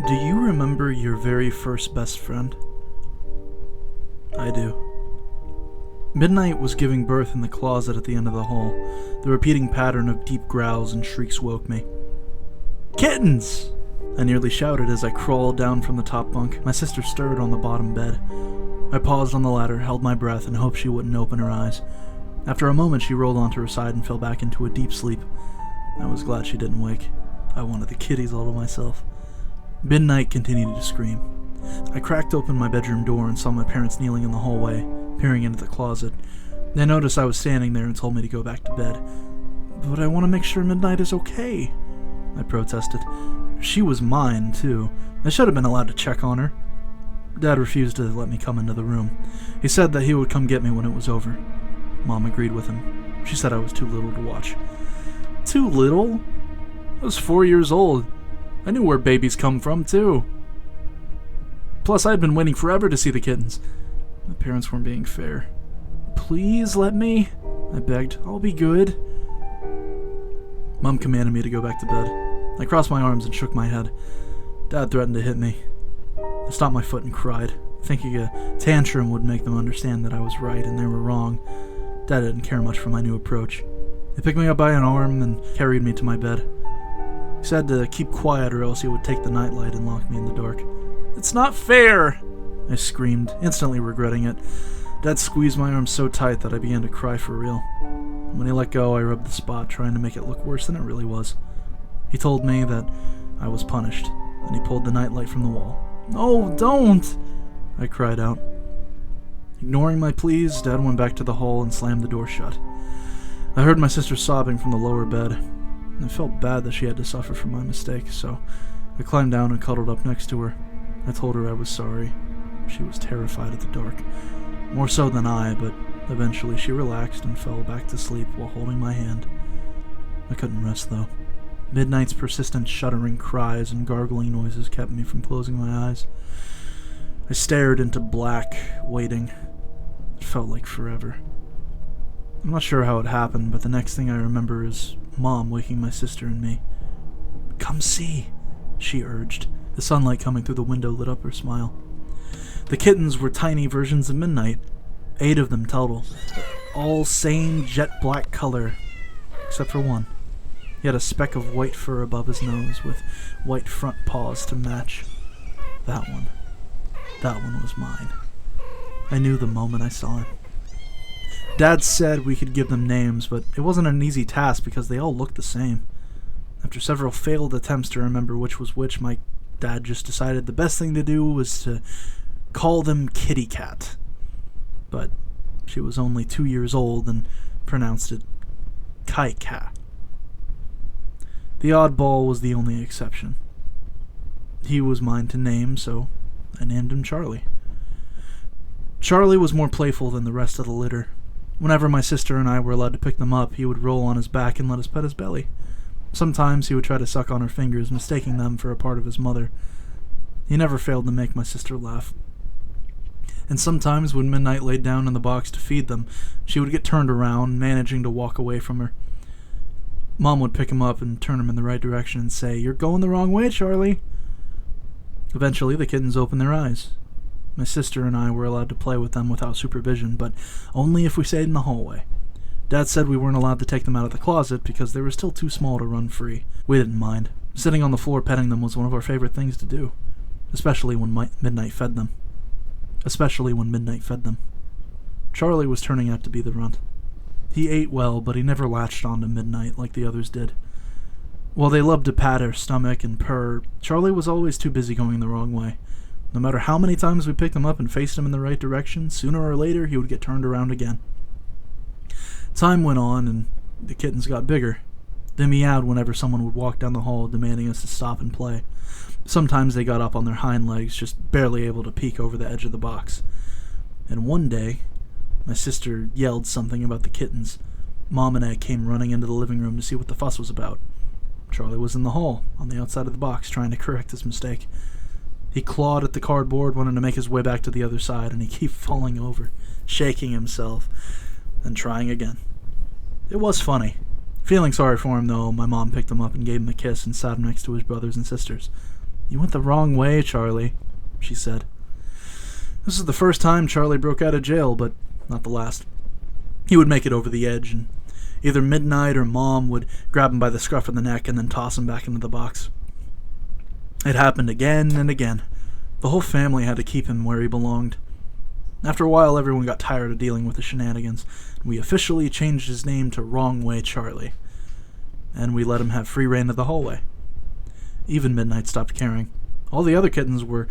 Do you remember your very first best friend? I do. Midnight was giving birth in the closet at the end of the hall. The repeating pattern of deep growls and shrieks woke me. Kittens! I nearly shouted as I crawled down from the top bunk. My sister stirred on the bottom bed. I paused on the ladder, held my breath, and hoped she wouldn't open her eyes. After a moment, she rolled onto her side and fell back into a deep sleep. I was glad she didn't wake. I wanted the kitties all to myself. Midnight continued to scream. I cracked open my bedroom door and saw my parents kneeling in the hallway, peering into the closet. They noticed I was standing there and told me to go back to bed. But I want to make sure Midnight is okay, I protested. She was mine, too. I should have been allowed to check on her. Dad refused to let me come into the room. He said that he would come get me when it was over. Mom agreed with him. She said I was too little to watch. Too little? I was 4 years old. I knew where babies come from, too. Plus, I had been waiting forever to see the kittens. My parents weren't being fair. Please let me, I begged. I'll be good. Mom commanded me to go back to bed. I crossed my arms and shook my head. Dad threatened to hit me. I stomped my foot and cried, thinking a tantrum would make them understand that I was right and they were wrong. Dad didn't care much for my new approach. He picked me up by an arm and carried me to my bed. He said to keep quiet or else he would take the nightlight and lock me in the dark. It's not fair! I screamed, instantly regretting it. Dad squeezed my arm so tight that I began to cry for real. When he let go, I rubbed the spot, trying to make it look worse than it really was. He told me that I was punished, and he pulled the nightlight from the wall. No, don't! I cried out. Ignoring my pleas, Dad went back to the hall and slammed the door shut. I heard my sister sobbing from the lower bed. I felt bad that she had to suffer for my mistake, so I climbed down and cuddled up next to her. I told her I was sorry. She was terrified of the dark. More so than I, but eventually she relaxed and fell back to sleep while holding my hand. I couldn't rest, though. Midnight's persistent shuddering cries and gargling noises kept me from closing my eyes. I stared into black, waiting. It felt like forever. I'm not sure how it happened, but the next thing I remember is Mom waking my sister and me. Come see, she urged. The sunlight coming through the window lit up her smile. The kittens were tiny versions of Midnight. 8 of them total. All same jet black color, except for one. He had a speck of white fur above his nose with white front paws to match. That one was mine. I knew the moment I saw him. Dad said we could give them names, but it wasn't an easy task because they all looked the same. After several failed attempts to remember which was which, my dad just decided the best thing to do was to call them Kitty Cat. But she was only 2 years old and pronounced it Kai Cat. The oddball was the only exception. He was mine to name, so I named him Charlie. Charlie was more playful than the rest of the litter. Whenever my sister and I were allowed to pick them up, he would roll on his back and let us pet his belly. Sometimes he would try to suck on her fingers, mistaking them for a part of his mother. He never failed to make my sister laugh. And sometimes when Midnight laid down in the box to feed them, she would get turned around, managing to walk away from her. Mom would pick him up and turn him in the right direction and say, "You're going the wrong way, Charlie." Eventually, the kittens opened their eyes. My sister and I were allowed to play with them without supervision, but only if we stayed in the hallway. Dad said we weren't allowed to take them out of the closet because they were still too small to run free. We didn't mind. Sitting on the floor petting them was one of our favorite things to do, especially when Midnight fed them. Charlie was turning out to be the runt. He ate well, but he never latched on to Midnight like the others did. While they loved to pat her stomach and purr, Charlie was always too busy going the wrong way. No matter how many times we picked him up and faced him in the right direction, sooner or later he would get turned around again. Time went on, and the kittens got bigger. They meowed whenever someone would walk down the hall demanding us to stop and play. Sometimes they got up on their hind legs, just barely able to peek over the edge of the box. And one day, my sister yelled something about the kittens. Mom and I came running into the living room to see what the fuss was about. Charlie was in the hall, on the outside of the box, trying to correct his mistake. He clawed at the cardboard, wanting to make his way back to the other side, and he kept falling over, shaking himself, and trying again. It was funny. Feeling sorry for him, though, my mom picked him up and gave him a kiss and sat him next to his brothers and sisters. "You went the wrong way, Charlie," she said. This is the first time Charlie broke out of jail, but not the last. He would make it over the edge, and either Midnight or Mom would grab him by the scruff of the neck and then toss him back into the box. It happened again and again. The whole family had to keep him where he belonged. After a while, everyone got tired of dealing with the shenanigans. We officially changed his name to Wrong Way Charlie, and we let him have free reign of the hallway. Even Midnight stopped caring. All the other kittens were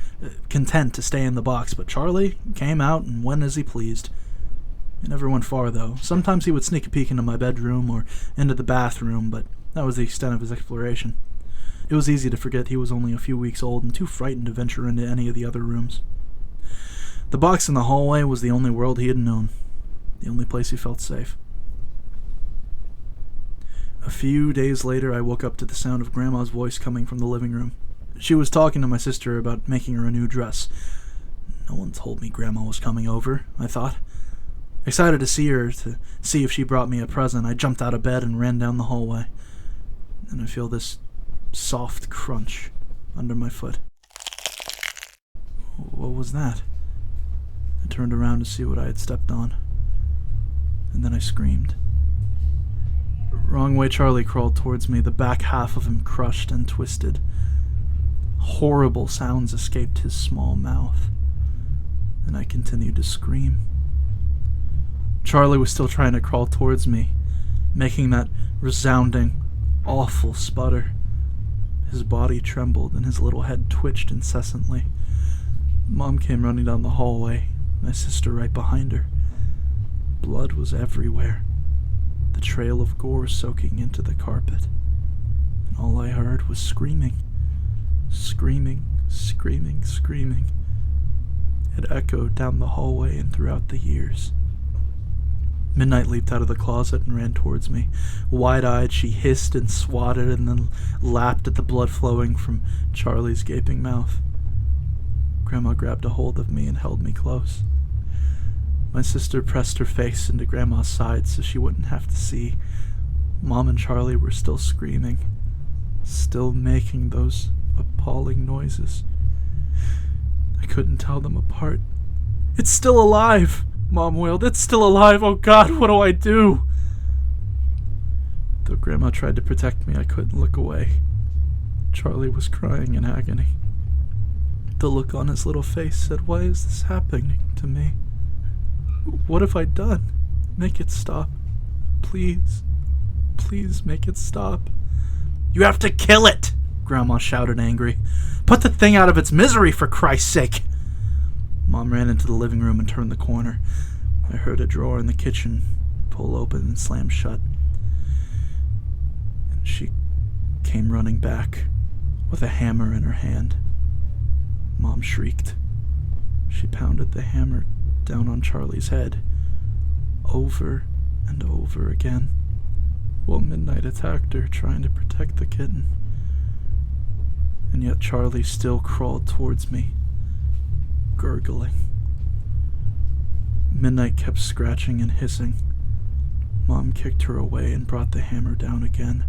content to stay in the box, but Charlie came out and went as he pleased. He never went far, though. Sometimes he would sneak a peek into my bedroom or into the bathroom, but that was the extent of his exploration. It was easy to forget he was only a few weeks old and too frightened to venture into any of the other rooms. The box in the hallway was the only world he had known, the only place he felt safe. A few days later, I woke up to the sound of Grandma's voice coming from the living room. She was talking to my sister about making her a new dress. No one told me Grandma was coming over, I thought. Excited to see her, to see if she brought me a present, I jumped out of bed and ran down the hallway. And I feel this soft crunch under my foot. What was that? I turned around to see what I had stepped on. And then I screamed. Wrong Way Charlie crawled towards me, the back half of him crushed and twisted. Horrible sounds escaped his small mouth, and I continued to scream. Charlie was still trying to crawl towards me, making that resounding, awful sputter. His body trembled and his little head twitched incessantly. Mom came running down the hallway, my sister right behind her. Blood was everywhere, the trail of gore soaking into the carpet. And all I heard was screaming. Screaming, screaming, screaming. It echoed down the hallway and throughout the years. Midnight leaped out of the closet and ran towards me. Wide-eyed, she hissed and swatted and then lapped at the blood flowing from Charlie's gaping mouth. Grandma grabbed a hold of me and held me close. My sister pressed her face into Grandma's side so she wouldn't have to see. Mom and Charlie were still screaming, still making those appalling noises. I couldn't tell them apart. "It's still alive!" Mom wailed. "It's still alive! Oh God, what do I do?" Though Grandma tried to protect me, I couldn't look away. Charlie was crying in agony. The look on his little face said, "Why is this happening to me? What have I done? Make it stop. Please. Please make it stop." "You have to kill it!" Grandma shouted, angry. "Put the thing out of its misery, for Christ's sake!" Mom ran into the living room and turned the corner. I heard a drawer in the kitchen pull open and slam shut. And she came running back with a hammer in her hand. Mom shrieked. She pounded the hammer down on Charlie's head, over and over again, while Midnight attacked her, trying to protect the kitten. And yet Charlie still crawled towards me, gurgling. Midnight kept scratching and hissing. Mom kicked her away and brought the hammer down again.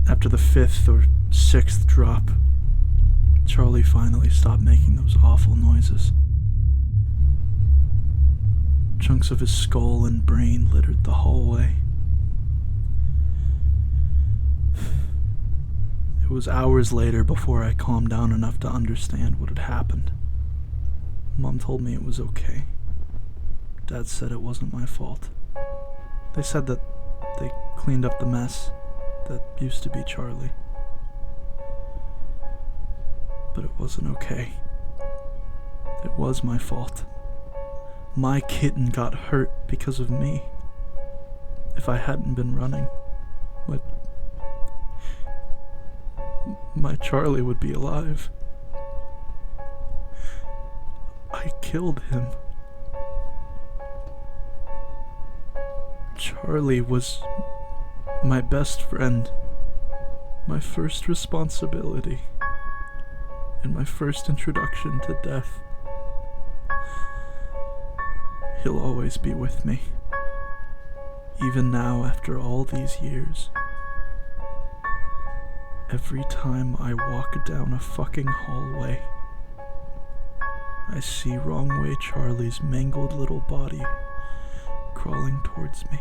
After the 5th or 6th drop, Charlie finally stopped making those awful noises. Chunks of his skull and brain littered the hallway. It was hours later before I calmed down enough to understand what had happened. Mom told me it was okay. Dad said it wasn't my fault. They said that they cleaned up the mess that used to be Charlie. But it wasn't okay. It was my fault. My kitten got hurt because of me. If I hadn't been running, my Charlie would be alive. I killed him. Charlie was my best friend, my first responsibility, and my first introduction to death. He'll always be with me, even now after all these years. Every time I walk down a fucking hallway, I see Wrong Way Charlie's mangled little body crawling towards me.